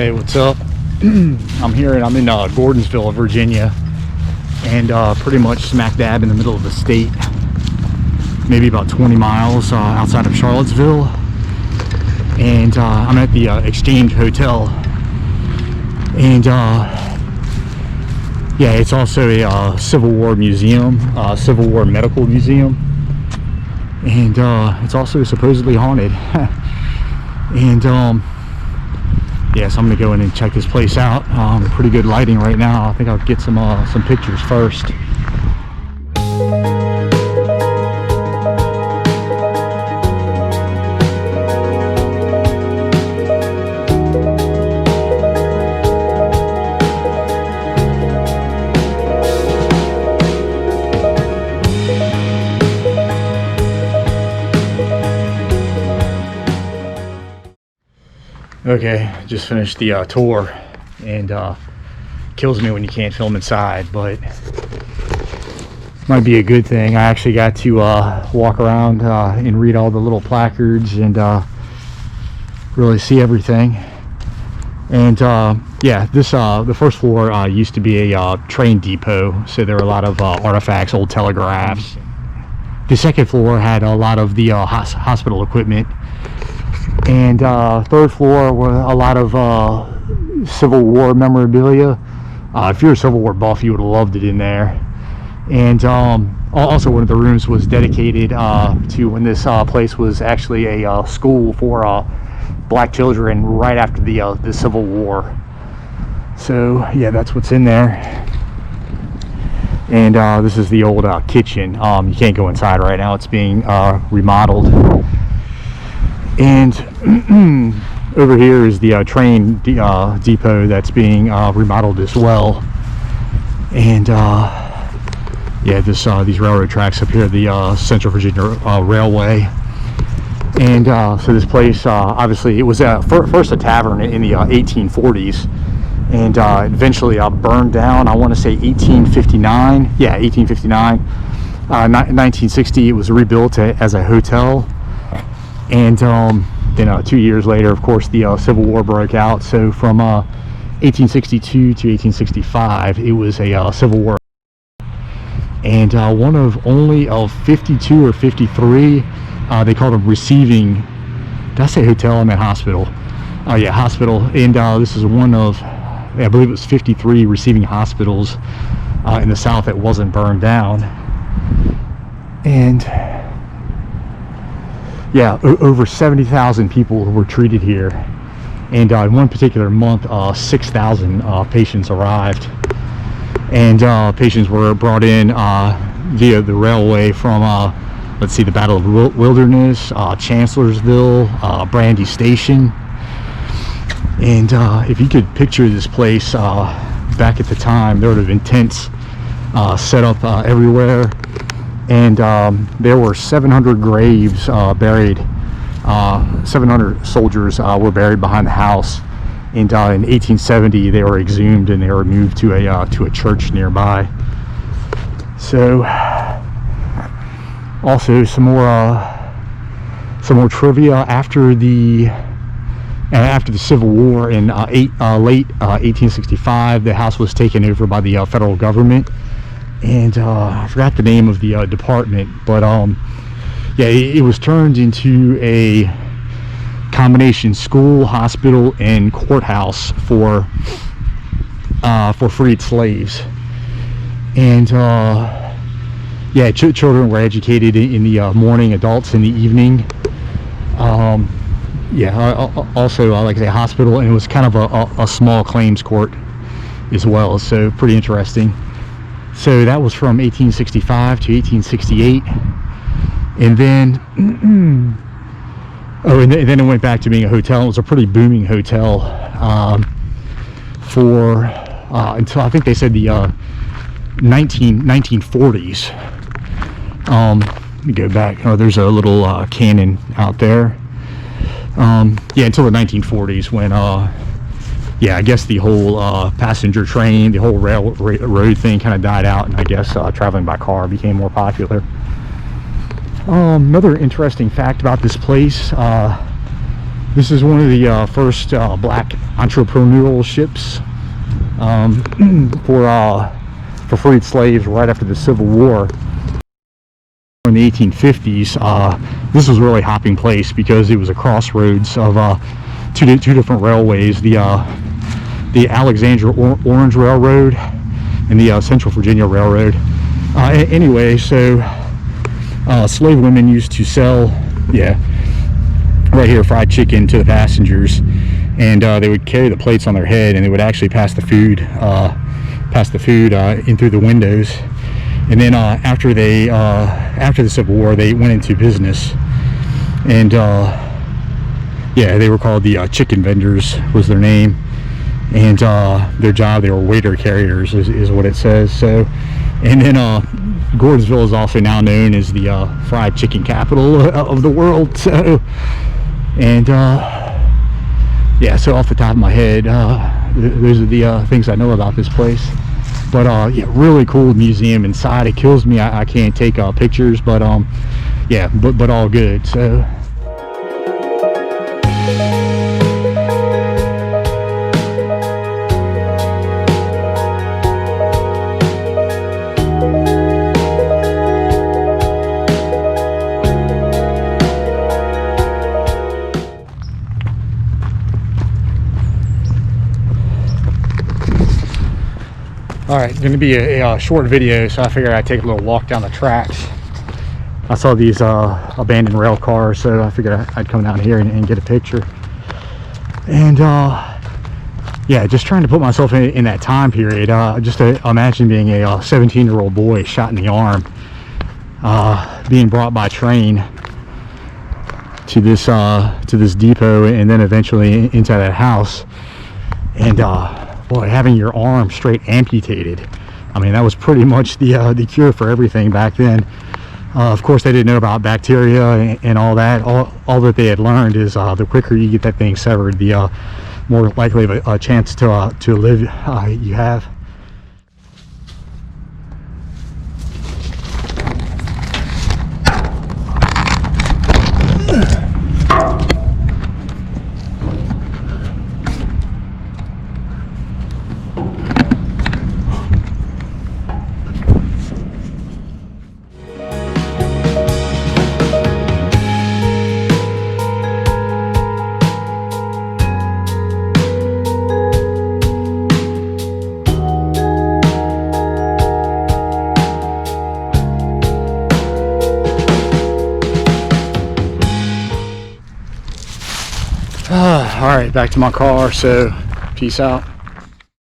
Hey, what's up? I'm in Gordonsville, Virginia, and pretty much smack dab in the middle of the state, maybe about 20 miles outside of Charlottesville. And I'm at the Exchange Hotel, and yeah, it's also a Civil War museum, Civil War medical museum, and it's also supposedly haunted. And yeah, so I'm gonna go in and check this place out. Pretty good lighting right now. I think I'll get some pictures first. Okay, just finished the tour, and kills me when you can't film inside, but might be a good thing. I actually got to walk around and read all the little placards and really see everything. And yeah, this the first floor used to be a train depot, so there were a lot of artifacts, old telegraphs. The second floor had a lot of the hospital equipment. And third floor were a lot of Civil War memorabilia. If you're a Civil War buff, you would have loved it in there. And also one of the rooms was dedicated to when this place was actually a school for black children right after the Civil War. So yeah, that's what's in there. And this is the old kitchen. You can't go inside right now, it's being remodeled. And over here is the train depot that's being remodeled as well. And yeah, these railroad tracks up here, the Central Virginia Railway. And so this place, obviously, it was first a tavern in the 1840s, and eventually burned down. I want to say 1859. Yeah, 1859. 1960, it was rebuilt as a hotel. And then 2 years later, of course, the Civil War broke out. So from 1862 to 1865, it was a Civil War. And one of only 52 or 53, they called them receiving. Did I say hotel? I meant hospital. Oh yeah, hospital. And this is one of, I believe it was 53 receiving hospitals in the South that wasn't burned down. And yeah, over 70,000 people were treated here, and in one particular month, 6,000 patients arrived, and patients were brought in via the railway from, let's see, the Battle of Wilderness, Chancellorsville, Brandy Station. And if you could picture this place back at the time, there would have been tents set up everywhere. And there were 700 graves buried. 700 soldiers were buried behind the house. And in 1870, they were exhumed and they were moved to a church nearby. So, also some more trivia after the Civil War in late 1865. The house was taken over by the federal government. And I forgot the name of the department, but yeah, it was turned into a combination school, hospital, and courthouse for freed slaves. And yeah, children were educated in the morning, adults in the evening. Yeah, also like I say, hospital, and it was kind of a small claims court as well. So pretty interesting. So that was from 1865 to 1868, and then and then it went back to being a hotel. It was a pretty booming hotel for until I think they said the 1940s. Let me go back. Oh, there's a little cannon out there. Yeah, until the 1940s when yeah, I guess the whole passenger train, the whole railroad thing kind of died out, and I guess traveling by car became more popular. Another interesting fact about this place, This is one of the first black entrepreneurial ships for freed slaves right after the Civil War. In the 1850s, this was a really hopping place because it was a crossroads of two different railways, the Alexandria Orange Railroad and the Central Virginia Railroad. Anyway, so slave women used to sell, right here, fried chicken to the passengers, and they would carry the plates on their head, and they would actually pass the food in through the windows. And then after the Civil War, they went into business, and they were called the chicken vendors was their name, and their job, they were waiter carriers is what it says. So, and then Gordonsville is also now known as the fried chicken capital of the world. So, and so off the top of my head, those are the things I know about this place. But really cool museum inside. It kills me I can't take pictures, but but all good. So all right, going to be a short video, so I figured I'd take a little walk down the tracks. I saw these abandoned rail cars, so I figured I'd come down here and get a picture. And just trying to put myself in that time period. Just to imagine being a 17-year-old boy shot in the arm, being brought by train to this depot, and then eventually into that house, and boy, having your arm straight amputated. I mean, that was pretty much the cure for everything back then. Of course, they didn't know about bacteria and all that. All that they had learned is the quicker you get that thing severed, the more likely of a chance to live you have. All right, back to my car, so peace out.